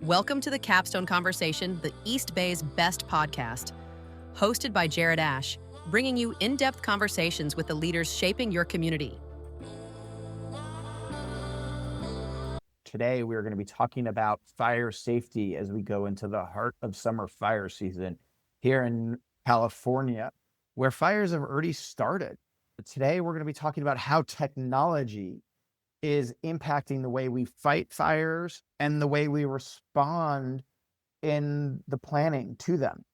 Welcome to the Capstone Conversation, the East Bay's best podcast. Hosted by Jared Asch, bringing you in-depth conversations with the leaders shaping your community. Today, we're going to be talking about fire safety as we go into the heart of summer fire season here in California, where fires have already started. Today, we're going to be talking about how technology is impacting the way we fight fires and the way we respond in the planning to them,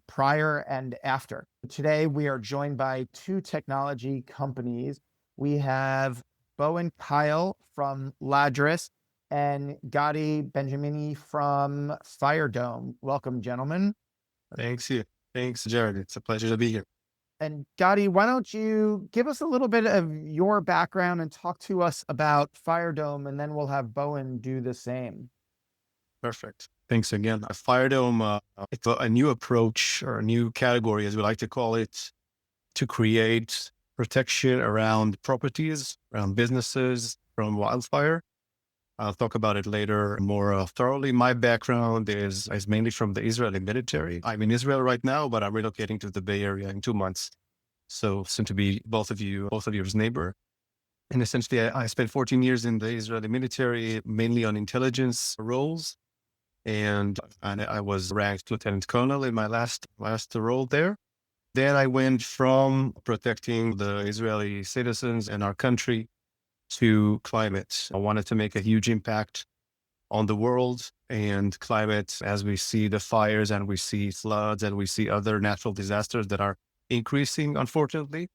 prior and after. Today, we are joined by two technology companies. We have Bowen Kyle from Ladris and Gadi Benjamini from FireDome. Welcome, gentlemen. Thanks, Jared. It's a pleasure to be here. And Gadi, why don't you give us a little bit of your background and talk to us about FireDome, and then we'll have Bowen do the same. Perfect. Thanks again. FireDome, it's a new approach or a new category, as we like to call it, to create protection around properties, around businesses from wildfire. I'll talk about it later more thoroughly. My background is mainly from the Israeli military. I'm in Israel right now, but I'm relocating to the Bay Area in 2 months. So soon to be both of yours neighbor. And essentially, I spent 14 years in the Israeli military, mainly on intelligence roles. And I was ranked lieutenant colonel in my last role there. Then I went from protecting the Israeli citizens and our country to climate. I wanted to make a huge impact on the world and climate as we see the fires and we see floods and we see other natural disasters that are increasing, unfortunately.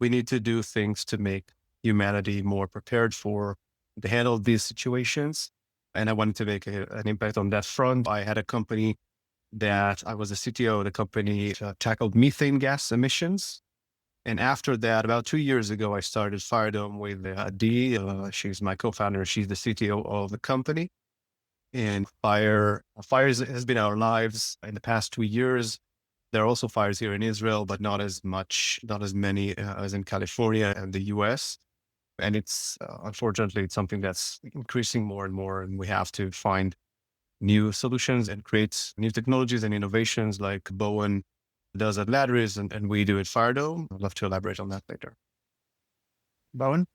We need to do things to make humanity more prepared to handle these situations. And I wanted to make an impact on that front. I had a company that I was a CTO. The company tackled methane gas emissions. And after that, about 2 years ago, I started FireDome with Dee. She's my co-founder. She's the CTO of the company. And fires has been our lives in the past 2 years. There are also fires here in Israel, but not as many as in California and the US. And it's unfortunately, it's something that's increasing more and more. And we have to find new solutions and create new technologies and innovations like Bowen does at Ladris and we do at FireDome. I'd love to elaborate on that later. Bowen?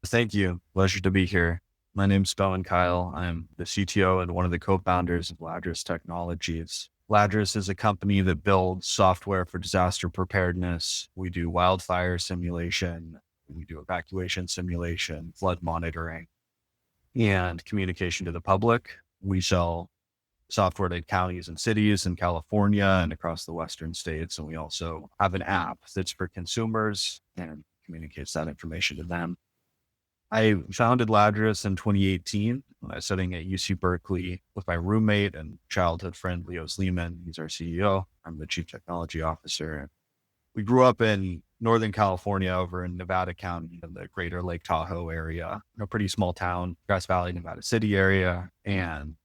Thank you. Pleasure to be here. My name's Bowen Kyle. I'm the CTO and one of the co-founders of Ladris Technologies. Ladris is a company that builds software for disaster preparedness. We do wildfire simulation. We do evacuation simulation, flood monitoring, and communication to the public. We sell software to counties and cities in California and across the Western states. And we also have an app that's for consumers and communicates that information to them. I founded Ladris in 2018 when I was studying at UC Berkeley with my roommate and childhood friend, Leo Sleeman. He's our CEO. I'm the chief technology officer. We grew up in Northern California over in Nevada County in the greater Lake Tahoe area, a pretty small town, Grass Valley, Nevada City area. And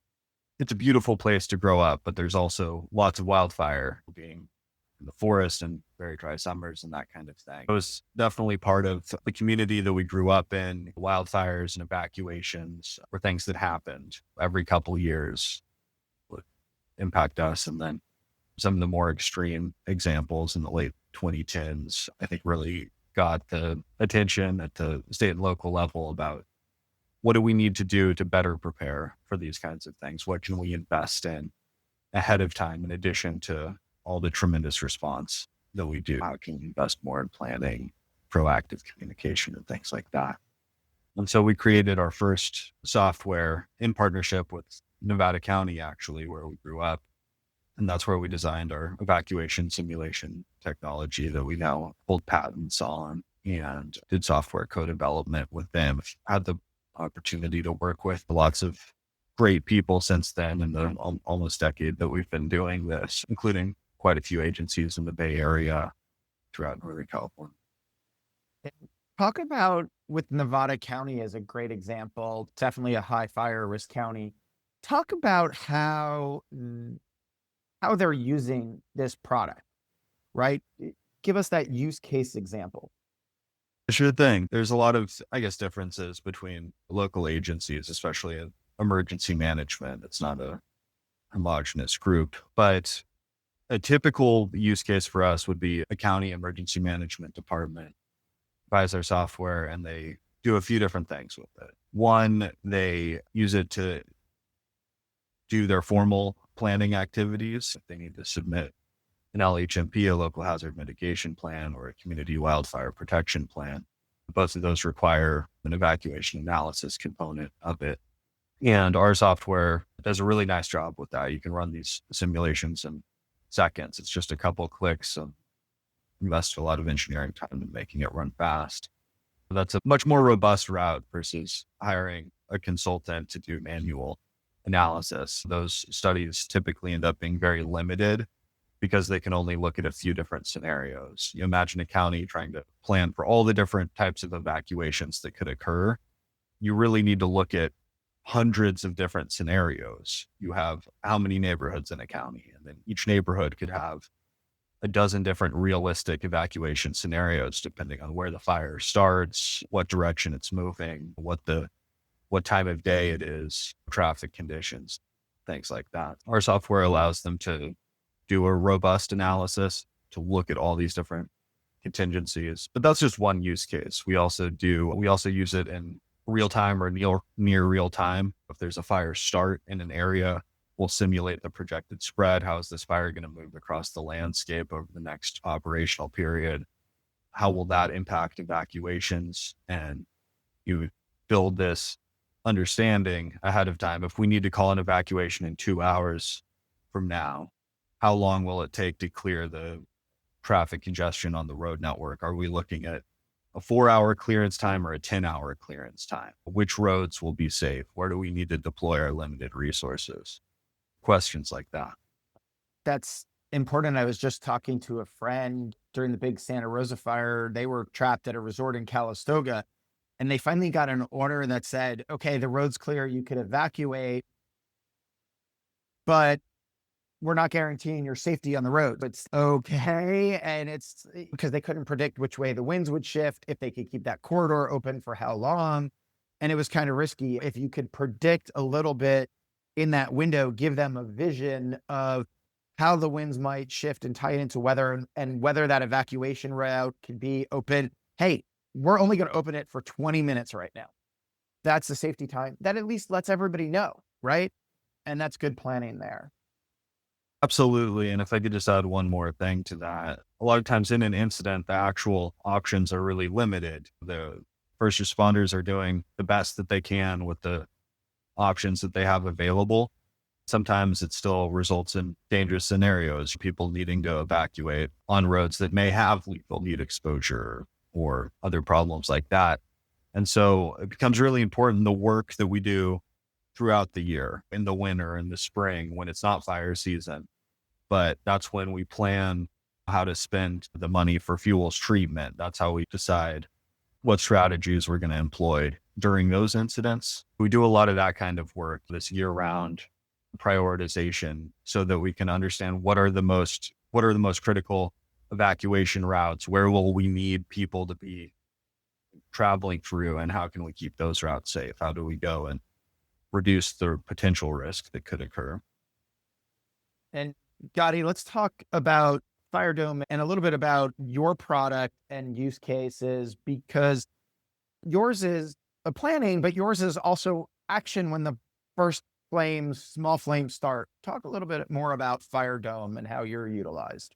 it's a beautiful place to grow up, but there's also lots of wildfire, being in the forest and very dry summers and that kind of thing. It was definitely part of the community that we grew up in. Wildfires and evacuations were things that happened every couple of years, would impact us. And then some of the more extreme examples in the late 2010s, I think really got the attention at the state and local level about what do we need to do to better prepare for these kinds of things? What can we invest in ahead of time in addition to all the tremendous response that we do? How can we invest more in planning, proactive communication, and things like that? And so we created our first software in partnership with Nevada County, actually, where we grew up. And that's where we designed our evacuation simulation technology that we now hold patents on and did software co-development with them. Had the opportunity to work with lots of great people since then in the almost decade that we've been doing this, including quite a few agencies in the Bay Area throughout Northern California. Talk about, with Nevada County as a great example, definitely a high fire risk county. Talk about how they're using this product, right? Give us that use case example. Sure thing. There's a lot of, I guess, differences between local agencies, especially emergency management. It's not a homogenous group, but a typical use case for us would be a county emergency management department buys our software and they do a few different things with it. One, they use it to do their formal planning activities. If they need to submit an LHMP, a local hazard mitigation plan, or a community wildfire protection plan, both of those require an evacuation analysis component of it. And our software does a really nice job with that. You can run these simulations in seconds. It's just a couple of clicks and invest a lot of engineering time in making it run fast. That's a much more robust route versus hiring a consultant to do manual analysis. Those studies typically end up being very limited because they can only look at a few different scenarios. You imagine a county trying to plan for all the different types of evacuations that could occur. You really need to look at hundreds of different scenarios. You have how many neighborhoods in a county, and then each neighborhood could have a dozen different realistic evacuation scenarios, depending on where the fire starts, what direction it's moving, what time of day it is, traffic conditions, things like that. Our software allows them to do a robust analysis to look at all these different contingencies. But that's just one use case. We also use it in real time or near real time. If there's a fire start in an area, we'll simulate the projected spread. How is this fire going to move across the landscape over the next operational period? How will that impact evacuations? And you build this understanding ahead of time. If we need to call an evacuation in 2 hours from now, how long will it take to clear the traffic congestion on the road network? Are we looking at a 4-hour clearance time or a 10-hour clearance time? Which roads will be safe? Where do we need to deploy our limited resources? Questions like that. That's important. I was just talking to a friend during the big Santa Rosa fire. They were trapped at a resort in Calistoga, and they finally got an order that said, okay, the road's clear, you could evacuate, but we're not guaranteeing your safety on the road. But okay. And it's because they couldn't predict which way the winds would shift, if they could keep that corridor open for how long. And it was kind of risky. If you could predict a little bit in that window, give them a vision of how the winds might shift and tie it into weather and whether that evacuation route could be open. Hey, we're only going to open it for 20 minutes right now. That's the safety time. That at least lets everybody know, right? And that's good planning there. Absolutely. And if I could just add one more thing to that, a lot of times in an incident, the actual options are really limited. The first responders are doing the best that they can with the options that they have available. Sometimes it still results in dangerous scenarios, people needing to evacuate on roads that may have lethal heat exposure or other problems like that. And so it becomes really important, the work that we do throughout the year, in the winter, in the spring, when it's not fire season. But that's when we plan how to spend the money for fuels treatment. That's how we decide what strategies we're going to employ during those incidents. We do a lot of that kind of work, this year-round prioritization, so that we can understand what are the most critical evacuation routes, where will we need people to be traveling through, and how can we keep those routes safe? How do we go and reduce the potential risk that could occur? And Gadi, let's talk about FireDome and a little bit about your product and use cases, because yours is a planning, but yours is also action when the first small flames start. Talk a little bit more about FireDome and how you're utilized.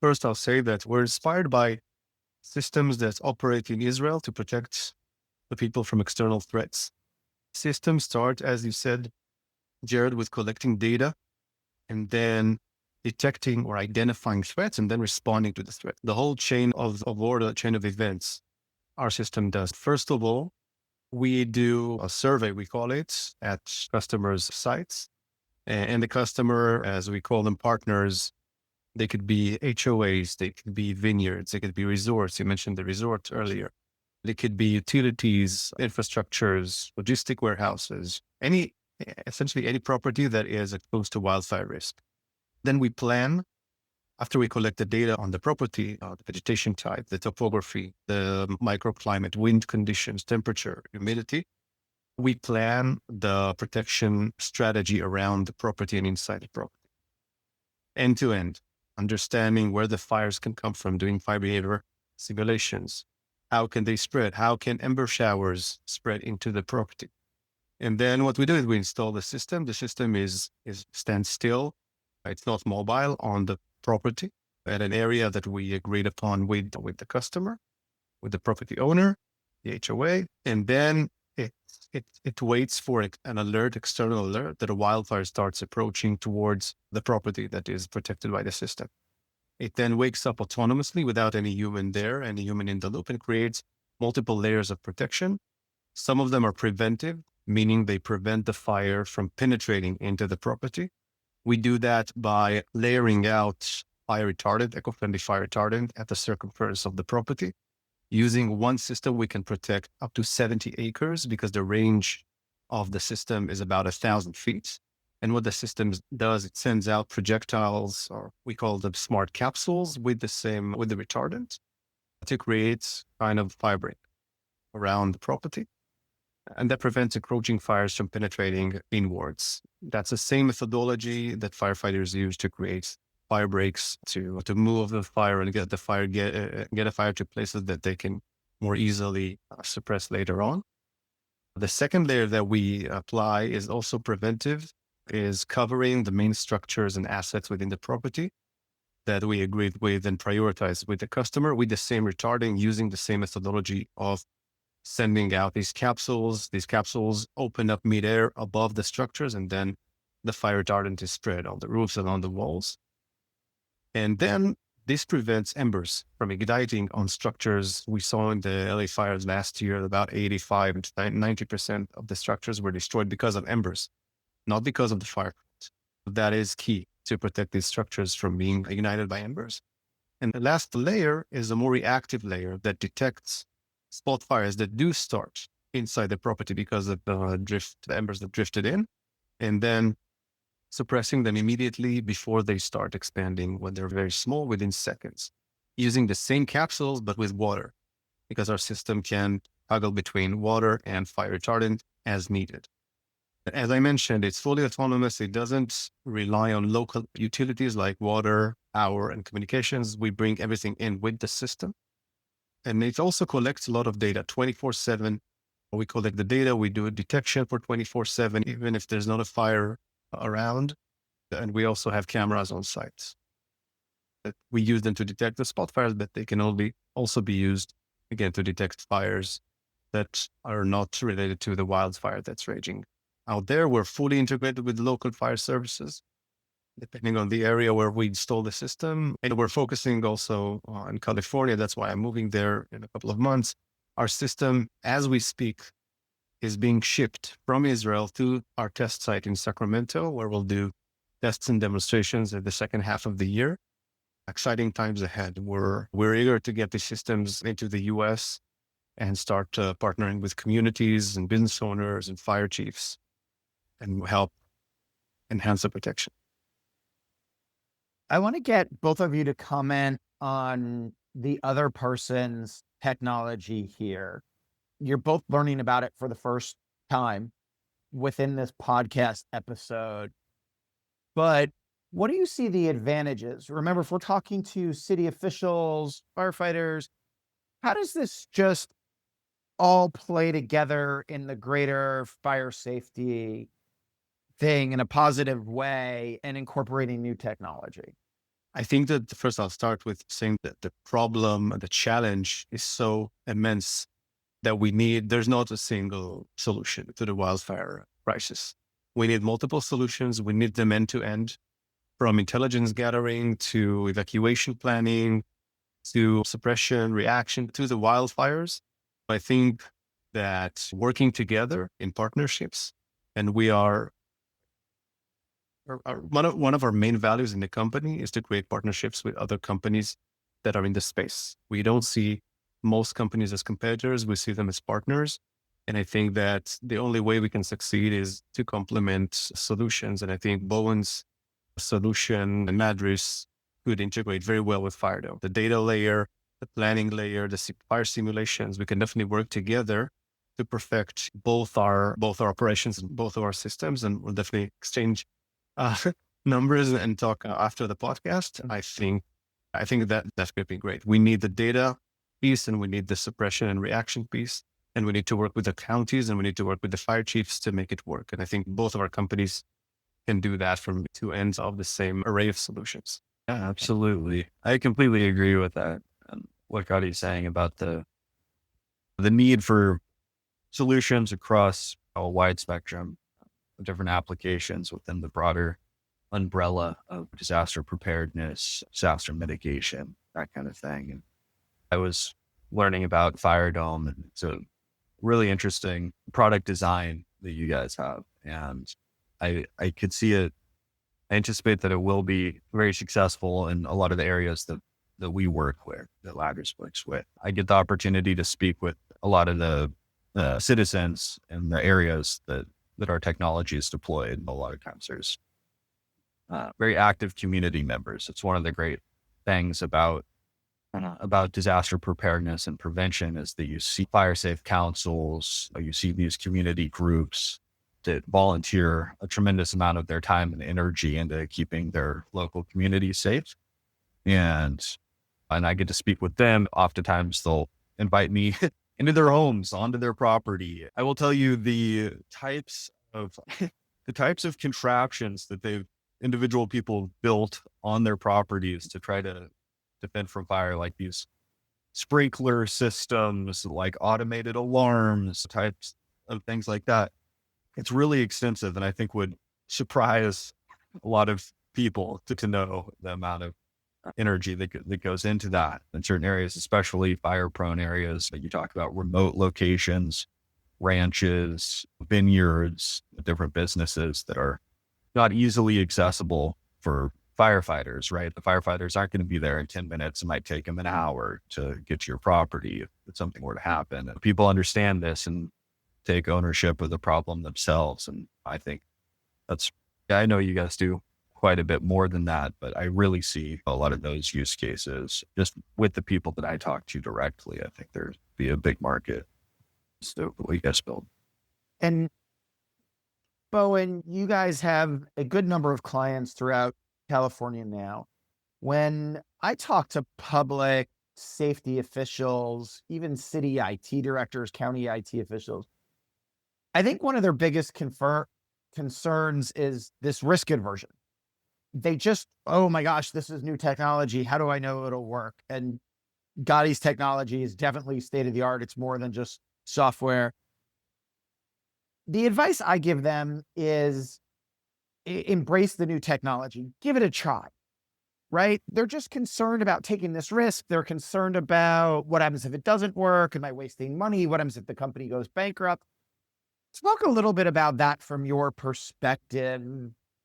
First, I'll say that we're inspired by systems that operate in Israel to protect the people from external threats. Systems start, as you said, Jared, with collecting data and then detecting or identifying threats and then responding to the threat. The whole chain of order, chain of events, our system does. First of all, we do a survey, we call it, at customers' sites. And the customer, as we call them, partners, they could be HOAs, they could be vineyards, they could be resorts. You mentioned the resort earlier. They could be utilities, infrastructures, logistic warehouses, essentially any property that is exposed to wildfire risk. Then we plan, after we collect the data on the property, the vegetation type, the topography, the microclimate, wind conditions, temperature, humidity, We plan the protection strategy around the property and inside the property, end to end, understanding where the fires can come from, doing fire behavior simulations. How can they spread? How can ember showers spread into the property? And then what we do is we install the system. The system is stands still. It's not mobile on the property at an area that we agreed upon with the customer, with the property owner, the HOA, and then it waits for an alert, external alert, that a wildfire starts approaching towards the property that is protected by the system. It then wakes up autonomously without any human there, any human in the loop, and creates multiple layers of protection. Some of them are preventive, meaning they prevent the fire from penetrating into the property. We do that by layering out fire retardant, eco-friendly fire retardant at the circumference of the property. Using one system, we can protect up to 70 acres because the range of the system is about 1,000 feet. And what the system does, it sends out projectiles, or we call them smart capsules, with the retardant to create kind of fire break around the property. And that prevents encroaching fires from penetrating inwards. That's the same methodology that firefighters use to create fire breaks, to move the fire and get a fire to places that they can more easily suppress later on. The second layer that we apply is also preventive, is covering the main structures and assets within the property that we agreed with and prioritized with the customer with the same retarding, using the same methodology of sending out these capsules. These capsules open up midair above the structures, and then the fire retardant is spread on the roofs and on the walls. And then this prevents embers from igniting on structures. We saw in the LA fires last year, about 85 to 90% of the structures were destroyed because of embers, not because of the fire. That is key to protect these structures from being ignited by embers. And the last layer is a more reactive layer that detects spot fires that do start inside the property because of the embers that drifted in, and then suppressing them immediately before they start expanding when they're very small, within seconds, using the same capsules, but with water, because our system can toggle between water and fire retardant as needed. As I mentioned, it's fully autonomous. It doesn't rely on local utilities like water, power, and communications. We bring everything in with the system. And it also collects a lot of data 24/7. We collect the data. We do a detection for 24/7, even if there's not a fire around. And we also have cameras on site. We use them to detect the spot fires, but they can also be used, again, to detect fires that are not related to the wildfire that's raging out there. We're fully integrated with local fire services, depending on the area where we install the system. And we're focusing also on California. That's why I'm moving there in a couple of months. Our system, as we speak, is being shipped from Israel to our test site in Sacramento, where we'll do tests and demonstrations in the second half of the year. Exciting times ahead. We're eager to get the systems into the US and start partnering with communities and business owners and fire chiefs and help enhance the protection. I want to get both of you to comment on the other person's technology here. You're both learning about it for the first time within this podcast episode. But what do you see the advantages? Remember, if we're talking to city officials, firefighters, how does this just all play together in the greater fire safety thing in a positive way and incorporating new technology? I think that first I'll start with saying that the problem, the challenge is so immense that there's not a single solution to the wildfire crisis. We need multiple solutions. We need them end to end, from intelligence gathering to evacuation planning, to suppression, reaction to the wildfires. I think that working together in partnerships, and we are one of our main values in the company is to create partnerships with other companies that are in the space. We don't see most companies as competitors. We see them as partners. And I think that the only way we can succeed is to complement solutions. And I think Bowen's solution and Ladris could integrate very well with FireDome. The data layer, the planning layer, the fire simulations, we can definitely work together to perfect both our operations and both of our systems. And we'll definitely exchange numbers and talk after the podcast. I think that's going to be great. We need the data piece, and we need the suppression and reaction piece, and we need to work with the counties, and we need to work with the fire chiefs to make it work. And I think both of our companies can do that from two ends of the same array of solutions. Yeah, absolutely. I completely agree with that. And what Gadi's saying about the need for solutions across a wide spectrum of different applications within the broader umbrella of disaster preparedness, disaster mitigation, that kind of thing. And I was learning about FireDome, and it's a really interesting product design that you guys have. And I could see it. I anticipate that it will be very successful in a lot of the areas that we work with, that Ladris works with. I get the opportunity to speak with a lot of the citizens in the areas that our technology is deployed. A lot of times there's very active community members. It's one of the great things about disaster preparedness and prevention is that you see fire safe councils, you see these community groups that volunteer a tremendous amount of their time and energy into keeping their local community safe. And I get to speak with them. Oftentimes they'll invite me into their homes, onto their property. I will tell you the types of contraptions that individual people built on their properties to try to defend from fire, like these sprinkler systems, like automated alarms, types of things like that. It's really extensive, and I think would surprise a lot of people to know the amount of energy that goes into that in certain areas, especially fire-prone areas. Like you talk about remote locations, ranches, vineyards, different businesses that are not easily accessible for firefighters, right? The firefighters aren't going to be there in 10 minutes. It might take them an hour to get to your property if something were to happen. And people understand this and take ownership of the problem themselves. And I think I know you guys do quite a bit more than that, but I really see a lot of those use cases just with the people that I talk to directly. I think there'd be a big market. So what you guys build. And Bowen, you guys have a good number of clients throughout California now. When I talk to public safety officials, even city IT directors, county IT officials, I think one of their biggest concerns is this risk aversion. They just, oh my gosh, this is new technology. How do I know it'll work? And Gadi's technology is definitely state of the art. It's more than just software. The advice I give them is embrace the new technology. Give it a try, right? They're just concerned about taking this risk. They're concerned about what happens if it doesn't work. Am I wasting money? What happens if the company goes bankrupt? Talk a little bit about that from your perspective.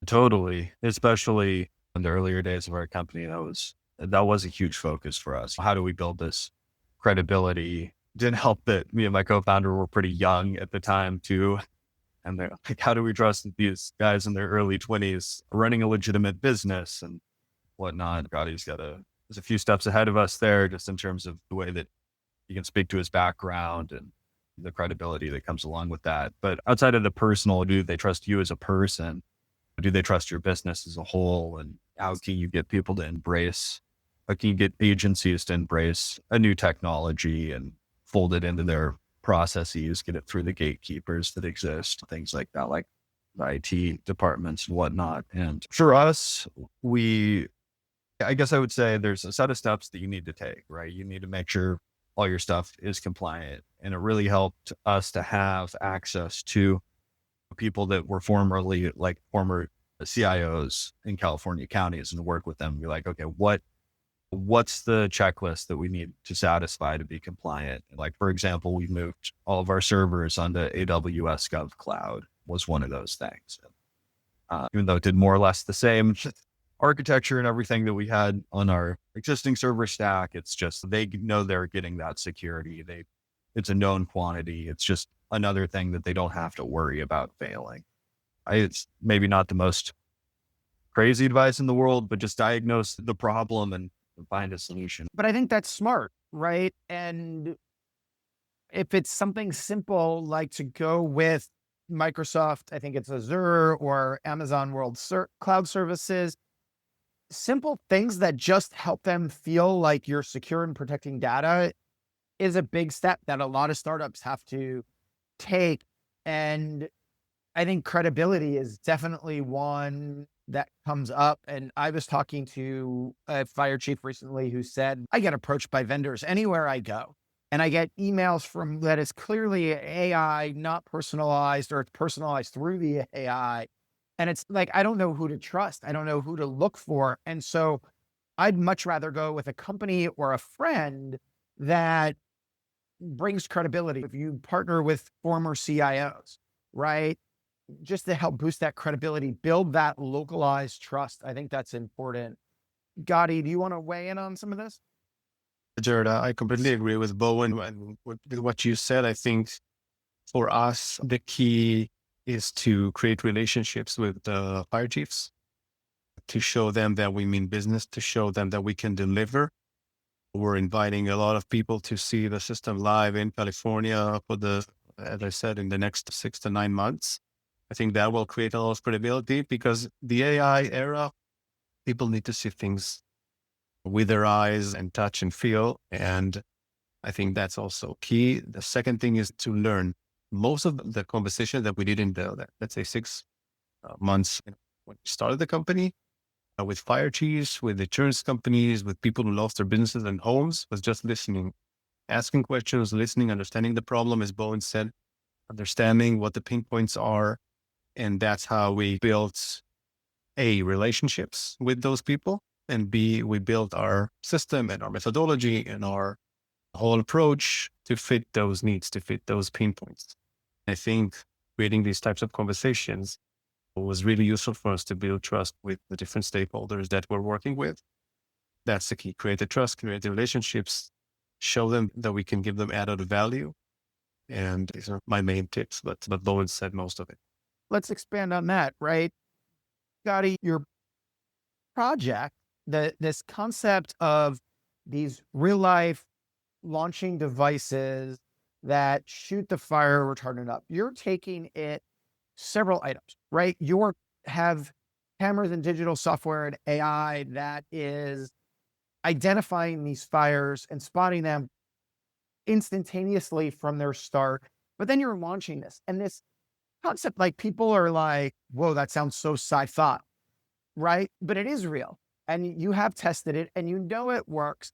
Totally. Especially in the earlier days of our company, that was a huge focus for us. How do we build this credibility? Didn't help that me and my co-founder were pretty young at the time too. And they're like, how do we trust that these guys in their early 20s are running a legitimate business and whatnot? Gadi's there's a few steps ahead of us there, just in terms of the way that he can speak to his background and the credibility that comes along with that. But outside of the personal, do they trust you as a person? Do they trust your business as a whole? And how can you get people to embrace, how can you get agencies to embrace a new technology and fold it into their processes, get it through the gatekeepers that exist, things like that, like IT departments and whatnot. And for us, I guess I would say there's a set of steps that you need to take, right? You need to make sure all your stuff is compliant. And it really helped us to have access to people that were former CIOs in California counties and work with them and be like, okay, what's the checklist that we need to satisfy to be compliant? Like, for example, we moved all of our servers onto AWS GovCloud was one of those things. Even though it did more or less the same architecture and everything that we had on our existing server stack, it's just, they know they're getting that security. It's a known quantity. It's just another thing that they don't have to worry about failing. It's maybe not the most crazy advice in the world, but just diagnose the problem and find a solution. But I think that's smart, right? And If it's something simple, like to go with Microsoft, I think it's Azure or Amazon Cloud Services, simple things that just help them feel like you're secure and protecting data is a big step that a lot of startups have to take. And I think credibility is definitely one that comes up. And I was talking to a fire chief recently who said, I get approached by vendors anywhere I go. And I get emails from that is clearly AI, not personalized, or it's personalized through the AI. And it's like, I don't know who to trust. I don't know who to look for. And so I'd much rather go with a company or a friend that brings credibility. If you partner with former CIOs, right? Just to help boost that credibility, build that localized trust. I think that's important. Gadi, do you want to weigh in on some of this? Jared, I completely agree with Bowen and with what you said. I think for us, the key is to create relationships with the fire chiefs, to show them that we mean business, to show them that we can deliver. We're inviting a lot of people to see the system live in California as I said, in the next 6 to 9 months. I think that will create a lot of credibility because the AI era, people need to see things with their eyes and touch and feel. And I think that's also key. The second thing is to learn. Most of the conversation that we did in let's say 6 months when we started the company, with fire chiefs, with insurance companies, with people who lost their businesses and homes, was just listening, asking questions, listening, understanding the problem, as Bowen said, understanding what the pain points are. And that's how we built relationships with those people. And B, we built our system and our methodology and our whole approach to fit those needs, to fit those pain points. I think creating these types of conversations was really useful for us to build trust with the different stakeholders that we're working with. That's the key. Create the trust, create the relationships, show them that we can give them added value. And these are my main tips, but Bowen said most of it. Let's expand on that, right? Gadi, your project, this concept of these real life launching devices that shoot the fire retardant up, you're taking it several items, right? You have cameras and digital software and AI that is identifying these fires and spotting them instantaneously from their start. But then you're launching this, and this concept, like, people are like, whoa, that sounds so sci-fi, right? But it is real, and you have tested it and you know it works.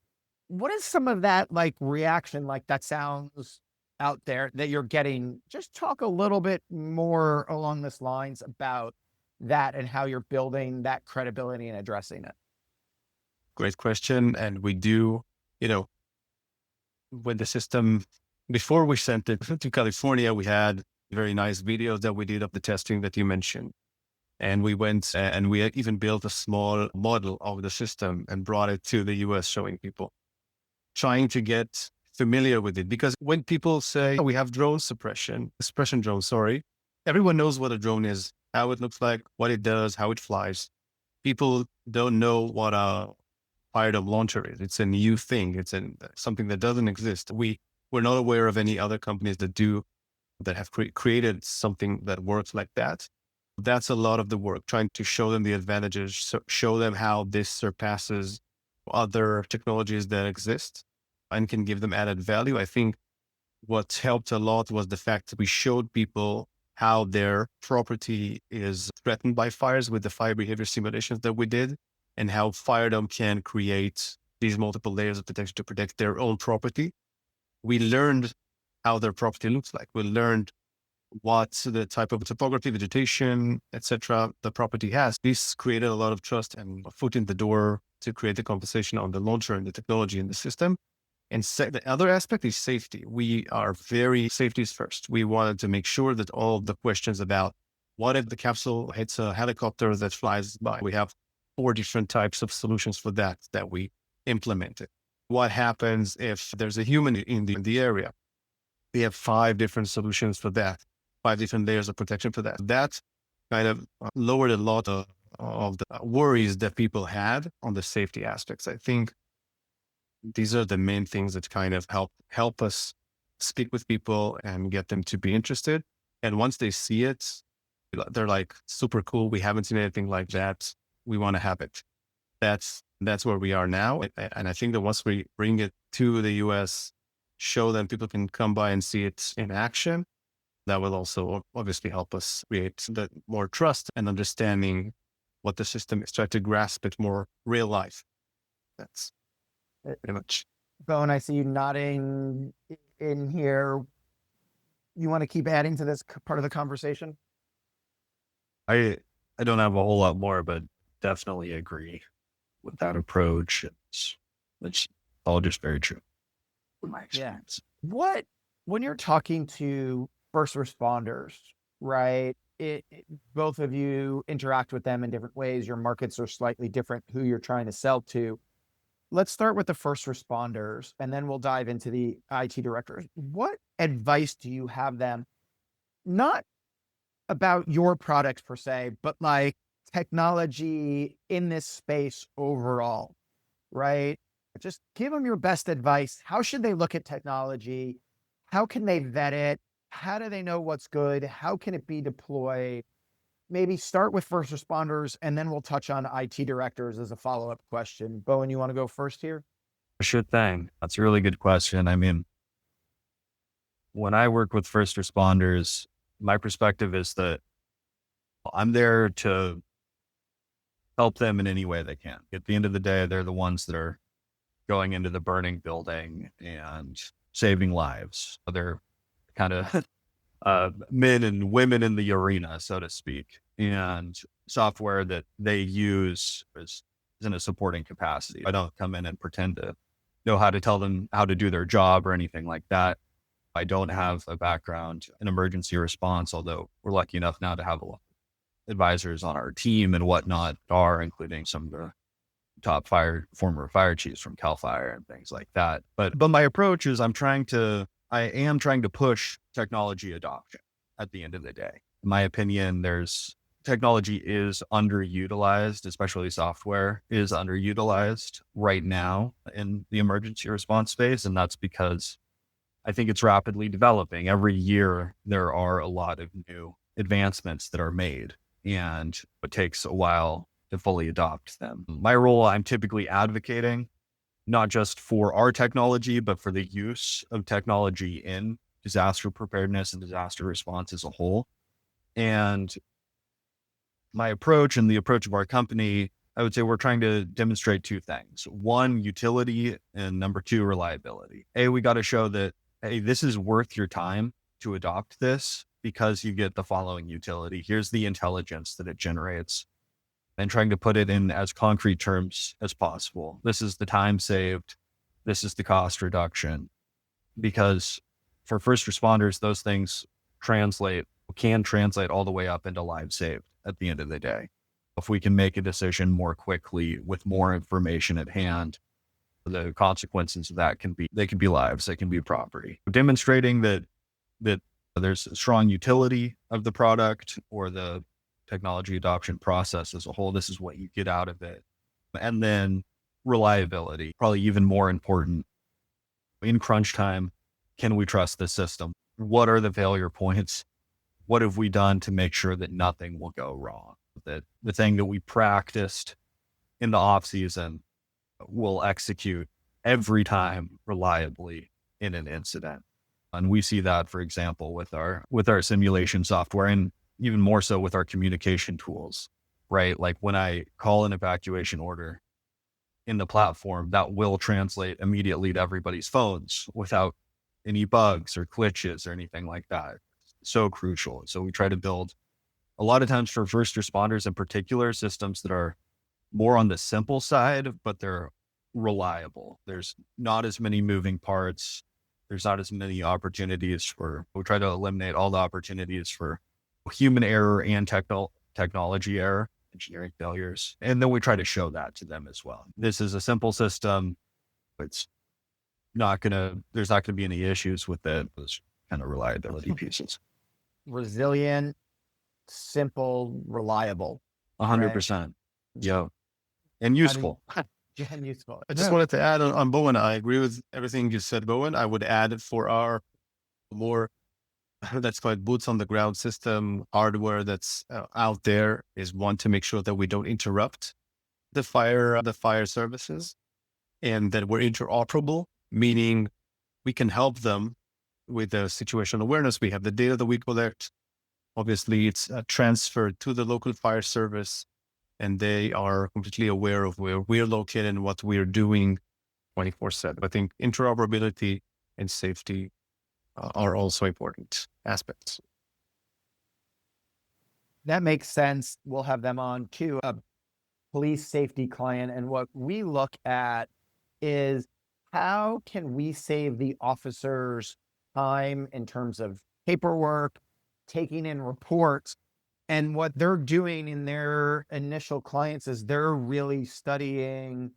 What is some of that like reaction, like that sounds out there that you're getting? Just talk a little bit more along this lines about that and how you're building that credibility and addressing it. Great question. And we do, when the system, before we sent it to California, we had very nice videos that we did of the testing that you mentioned. And we went and we even built a small model of the system and brought it to the US, showing people, trying to get familiar with it. Because when people say, we have suppression drones, everyone knows what a drone is, how it looks like, what it does, how it flies. People don't know what a FireDome launcher is. It's a new thing. It's something that doesn't exist. We're not aware of any other companies that have created something that works like that. That's a lot of the work, trying to show them the advantages, show them how this surpasses other technologies that exist and can give them added value. I think what helped a lot was the fact that we showed people how their property is threatened by fires with the fire behavior simulations that we did, and how FireDome can create these multiple layers of protection to protect their own property. We learned how their property looks like. We learned what the type of topography, vegetation, etc. the property has. This created a lot of trust and a foot in the door to create the conversation on the launcher and the technology in the system. And the other aspect is safety. We are very safety first. We wanted to make sure that all of the questions about what if the capsule hits a helicopter that flies by, we have 4 different types of solutions for that we implemented. What happens if there's a human in the area? We have 5 different solutions for that, 5 different layers of protection for that. That kind of lowered a lot of the worries that people had on the safety aspects. I think these are the main things that kind of help us speak with people and get them to be interested. And once they see it, they're like, super cool. We haven't seen anything like that. We want to have it. That's where we are now. And I think that once we bring it to the US, show them people can come by and see it in action, that will also obviously help us create the more trust and understanding what the system is, try to grasp it more real life. That's pretty much. Bowen, I see you nodding in here. You want to keep adding to this part of the conversation? I don't have a whole lot more, but definitely agree with that approach. It's all just very true from my experience. When you're talking to first responders, right? Both of you interact with them in different ways. Your markets are slightly different, who you're trying to sell to. Let's start with the first responders, and then we'll dive into the IT directors. What advice do you have them, not about your products per se, but like technology in this space overall, right? Just give them your best advice. How should they look at technology? How can they vet it? How do they know what's good? How can it be deployed? Maybe start with first responders, and then we'll touch on IT directors as a follow-up question. Bowen, you want to go first here? Sure thing. That's a really good question. I mean, when I work with first responders, my perspective is that I'm there to help them in any way they can. At the end of the day, they're the ones that are going into the burning building and saving lives. They're kind of men and women in the arena, so to speak. And software that they use is in a supporting capacity. I don't come in and pretend to know how to tell them how to do their job or anything like that. I don't have a background in emergency response, although we're lucky enough now to have a lot of advisors on our team and whatnot, including some of the top former fire chiefs from Cal Fire and things like that. But my approach is I am trying to push technology adoption at the end of the day. In my opinion, technology is underutilized, especially software is underutilized right now in the emergency response space. And that's because I think it's rapidly developing. Every year, there are a lot of new advancements that are made, and it takes a while to fully adopt them. My role, I'm typically advocating not just for our technology, but for the use of technology in disaster preparedness and disaster response as a whole. And my approach and the approach of our company, I would say we're trying to demonstrate two things. One, utility, and number two, reliability. We got to show that, hey, this is worth your time to adopt this because you get the following utility. Here's the intelligence that it generates, and trying to put it in as concrete terms as possible. This is the time saved. This is the cost reduction. Because for first responders, those things can translate all the way up into lives saved at the end of the day. If we can make a decision more quickly with more information at hand, the consequences of that can be lives, they can be property. Demonstrating that there's a strong utility of the product or the technology adoption process as a whole. This is what you get out of it. And then reliability, probably even more important. In crunch time, can we trust the system? What are the failure points? What have we done to make sure that nothing will go wrong? That the thing that we practiced in the off season will execute every time reliably in an incident. And we see that, for example, with our simulation software, and even more so with our communication tools, right? Like when I call an evacuation order in the platform, that will translate immediately to everybody's phones without any bugs or glitches or anything like that. So crucial. So we try to build, a lot of times for first responders in particular, systems that are more on the simple side, but they're reliable. There's not as many moving parts. There's not as many opportunities we try to eliminate all the opportunities for human error and technology error, engineering failures. And then we try to show that to them as well. This is a simple system. There's not going to be any issues with it. Those kind of reliability pieces. Resilient, simple, reliable. 100%. Yeah. And useful. And useful. I just wanted to add on Bowen. I agree with everything you said, Bowen. I would add for our more, let's call it boots on the ground system hardware that's out there is one to make sure that we don't interrupt the fire services and that we're interoperable, meaning we can help them with the situational awareness. We have the data that we collect. Obviously, it's transferred to the local fire service, and they are completely aware of where we're located and what we're doing 24/7. I think interoperability and safety are also important aspects. That makes sense. We'll have them on too. A police safety client. And what we look at is how can we save the officers time in terms of paperwork, taking in reports. And what they're doing in their initial clients is they're really studying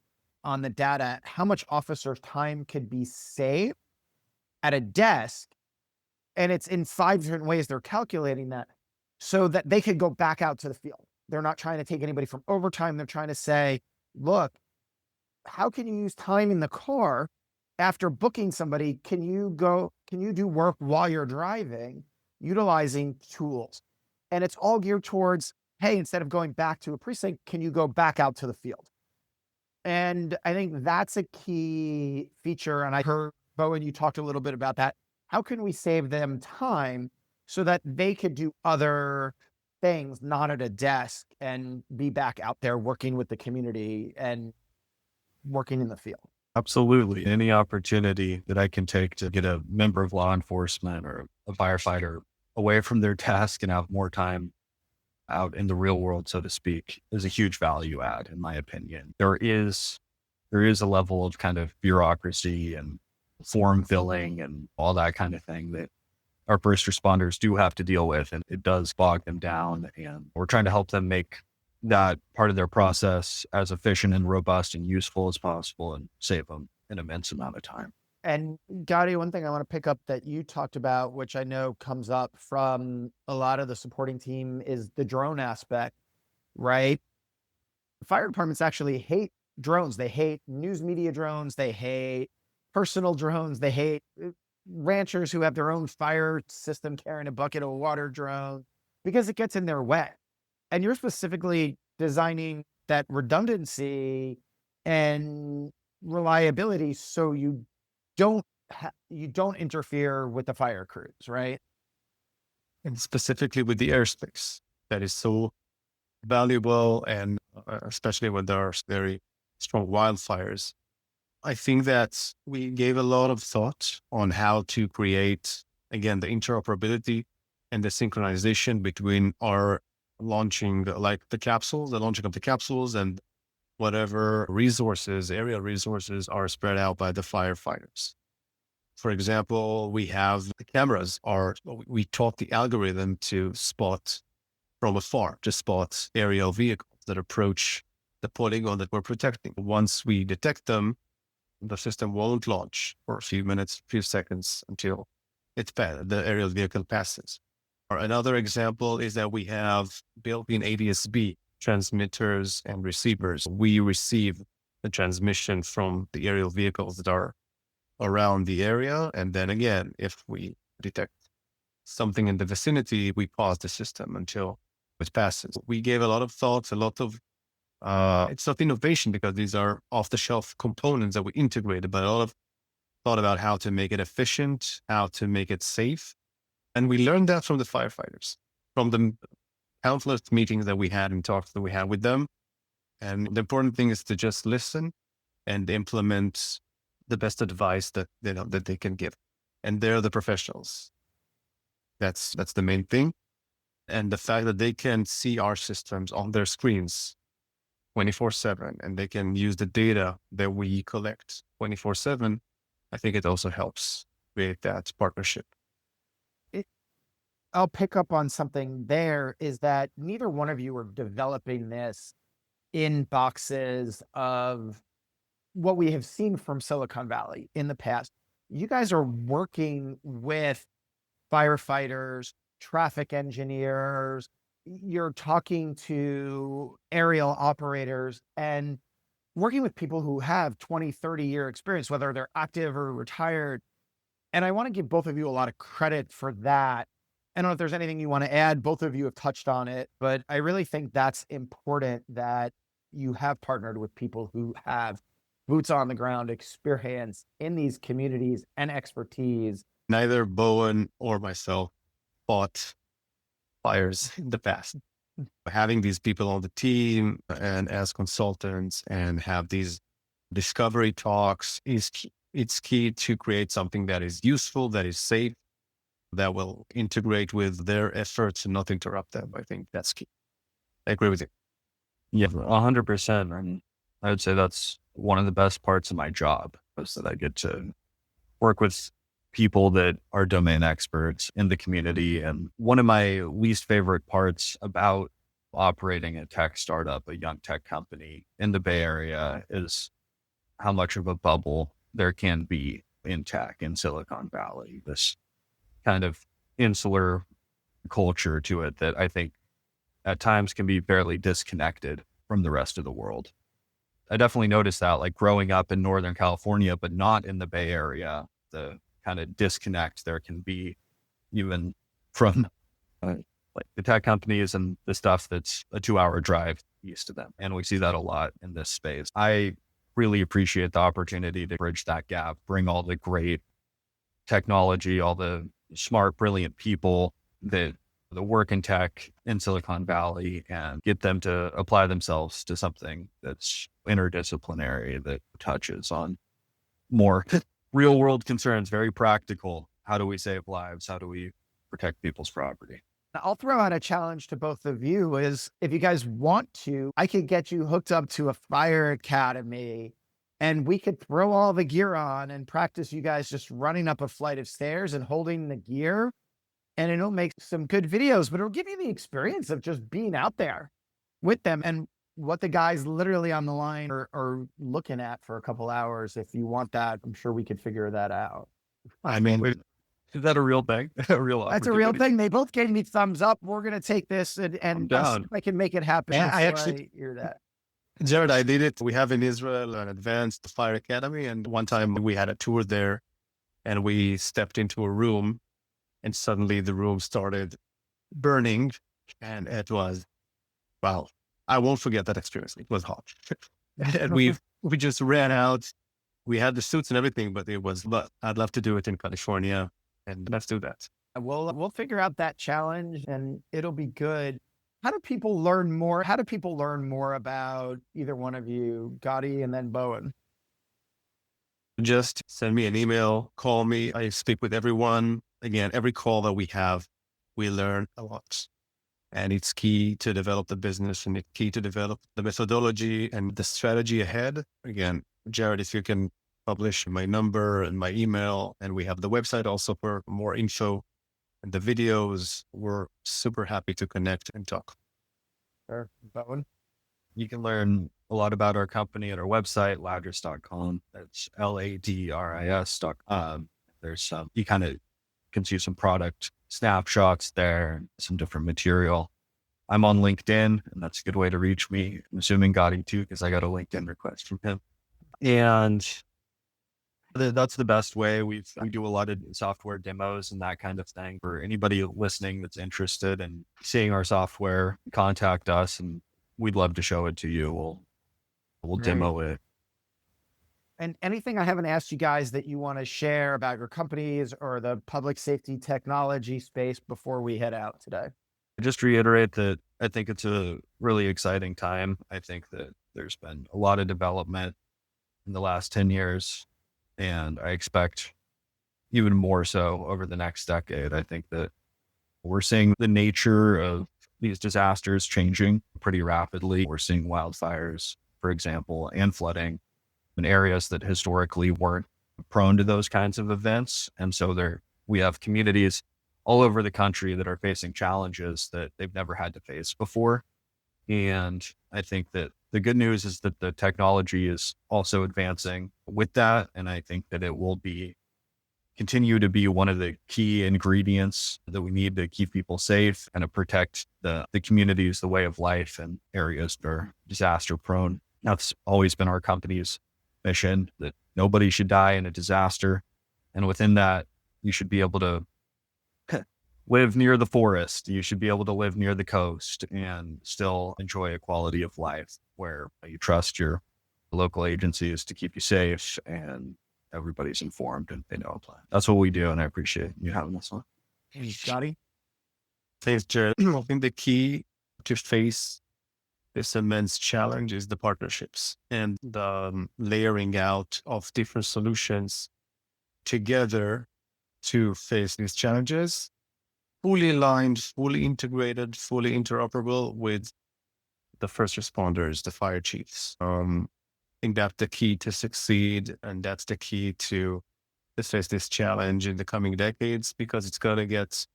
on the data how much officers' time could be saved at a desk. And it's in 5 different ways they're calculating that so that they could go back out to the field. They're not trying to take anybody from overtime. They're trying to say, look, how can you use time in the car after booking somebody? Can you do work while you're driving, utilizing tools? And it's all geared towards, hey, instead of going back to a precinct, can you go back out to the field? And I think that's a key feature. And I heard, Bowen, you talked a little bit about that. How can we save them time so that they could do other things, not at a desk, and be back out there working with the community and working in the field? Absolutely. Any opportunity that I can take to get a member of law enforcement or a firefighter away from their task and have more time out in the real world, so to speak, is a huge value add, in my opinion. There is a level of kind of bureaucracy and form filling and all that kind of thing that our first responders do have to deal with, and it does bog them down. And we're trying to help them make that part of their process as efficient and robust and useful as possible and save them an immense amount of time. And Gadi, one thing I want to pick up that you talked about, which I know comes up from a lot of the supporting team, is the drone aspect, right? Fire departments actually hate drones. They hate news media drones. They hate personal drones. They hate ranchers who have their own fire system carrying a bucket of water drone because it gets in their way. And you're specifically designing that redundancy and reliability so you don't interfere with the fire crews, right? And specifically with the airspace that is so valuable, and especially when there are very strong wildfires. I think that we gave a lot of thought on how to create, again, the interoperability and the synchronization between our launching the launching of the capsules and whatever resources, aerial resources are spread out by the firefighters. For example, we have the cameras we taught the algorithm to spot from afar, to spot aerial vehicles that approach the polygon that we're protecting. Once we detect them, the system won't launch for a few minutes, few seconds until the aerial vehicle passes. Or another example is that we have built-in ADSB transmitters and receivers. We receive the transmission from the aerial vehicles that are around the area. And then again, if we detect something in the vicinity, we pause the system until it passes. We gave a lot of thoughts, it's not innovation because these are off-the-shelf components that we integrated, but a lot of thought about how to make it efficient, how to make it safe. And we learned that from the firefighters, from the countless meetings that we had and talks that we had with them. And the important thing is to just listen and implement the best advice that they can give. And they're the professionals. That's the main thing. And the fact that they can see our systems on their screens 24/7, and they can use the data that we collect 24/7, I think it also helps create that partnership. I'll pick up on something there, is that neither one of you are developing this in boxes of what we have seen from Silicon Valley in the past. You guys are working with firefighters, traffic engineers, you're talking to aerial operators and working with people who have 20, 30-year experience, whether they're active or retired. And I want to give both of you a lot of credit for that. I don't know if there's anything you want to add. Both of you have touched on it, but I really think that's important that you have partnered with people who have boots on the ground experience in these communities and expertise. Neither Bowen or myself fought fires in the past. Having these people on the team and as consultants and have these discovery talks is key. It's key to create something that is useful, that is safe, that will integrate with their efforts and not interrupt them. I think that's key. I agree with you. Yeah, 100%. And I would say that's one of the best parts of my job is that I get to work with people that are domain experts in the community. And one of my least favorite parts about operating a tech startup, a young tech company in the Bay Area, is how much of a bubble there can be in tech in Silicon Valley. This kind of insular culture to it that I think at times can be fairly disconnected from the rest of the world. I definitely noticed that, like growing up in Northern California, but not in the Bay Area, the kind of disconnect there can be even from like the tech companies and the stuff that's a 2-hour drive east of them. And we see that a lot in this space. I really appreciate the opportunity to bridge that gap, bring all the great technology, all the smart, brilliant people that work in tech in Silicon Valley and get them to apply themselves to something that's interdisciplinary, that touches on more real world concerns, very practical. How do we save lives? How do we protect people's property? I'll throw out a challenge to both of you is if you guys want to, I could get you hooked up to a fire academy and we could throw all the gear on and practice you guys just running up a flight of stairs and holding the gear. And it'll make some good videos, but it'll give you the experience of just being out there with them and what the guys literally on the line are looking at for a couple hours. If you want that, I'm sure we could figure that out. I mean, Is that a real thing? A real That's a real thing. They both gave me thumbs up. We're going to take this and down. I can make it happen. Yeah, I before actually- hear that. Jared, I did it. We have in Israel an advanced fire academy. And one time we had a tour there and we stepped into a room and suddenly the room started burning. And it was, wow, I won't forget that experience. It was hot. And we just ran out. We had the suits and everything, but I'd love to do it in California. And let's do that. We'll figure out that challenge and it'll be good. How do people learn more? How do people learn more about either one of you, Gadi and then Bowen? Just send me an email, call me. I speak with everyone. Again, every call that we have, we learn a lot. And it's key to develop the business and it's key to develop the methodology and the strategy ahead. Again, Jared, if you can publish my number and my email, and we have the website also for more info and the videos, we're super happy to connect and talk. Sure. Bowen? You can learn a lot about our company at our website, ladris.com. That's LADRIS.com. There's some, you kind of can see some product snapshots there, some different material. I'm on LinkedIn, and that's a good way to reach me. I'm assuming Gadi too, because I got a LinkedIn request from him. And that's the best way. We do a lot of software demos and that kind of thing. For anybody listening that's interested in seeing our software, contact us and we'd love to show it to you. We'll demo it. And anything I haven't asked you guys that you want to share about your companies or the public safety technology space before we head out today? Just reiterate that I think it's a really exciting time. I think that there's been a lot of development in the last 10 years, and I expect even more so over the next decade. I think that we're seeing the nature of these disasters changing pretty rapidly. We're seeing wildfires, for example, and flooding in areas that historically weren't prone to those kinds of events. And so we have communities all over the country that are facing challenges that they've never had to face before. And I think that the good news is that the technology is also advancing with that. And I think that it will continue to be one of the key ingredients that we need to keep people safe and to protect the communities, the way of life and areas that are disaster prone. That's always been our company's mission, that nobody should die in a disaster. And within that, You should be able to live near the forest. You should be able to live near the coast and still enjoy a quality of life where you trust your local agencies to keep you safe and everybody's informed and they know a plan. That's what we do. And I appreciate you having us on. Hey, Gadi. Thanks, Jared. I think the key to face this immense challenge is the partnerships and the layering out of different solutions together to face these challenges, fully aligned, fully integrated, fully interoperable with the first responders, the fire chiefs. I think that's the key to succeed, and that's the key to face this challenge in the coming decades, because it's going to get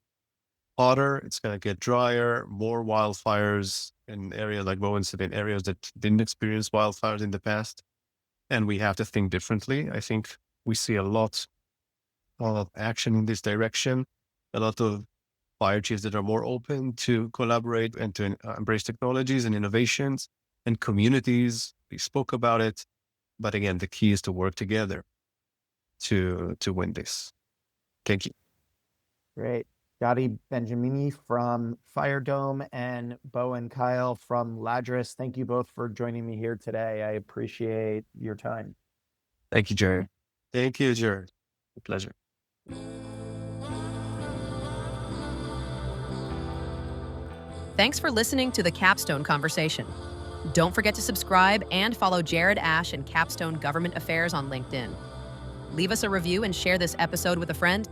hotter, it's going to get drier, more wildfires in areas like Bowen said, in areas that didn't experience wildfires in the past. And we have to think differently. I think we see a lot of action in this direction, a lot of fire chiefs that are more open to collaborate and to embrace technologies and innovations, and communities. We spoke about it. But again, the key is to work together to win this. Thank you. Great. Gadi Benjamini from FireDome and Bowen Kyle from Ladris. Thank you both for joining me here today. I appreciate your time. Thank you, Jared. Thank you, Jared. A pleasure. Thanks for listening to the Capstone Conversation. Don't forget to subscribe and follow Jared Asch and Capstone Government Affairs on LinkedIn. Leave us a review and share this episode with a friend.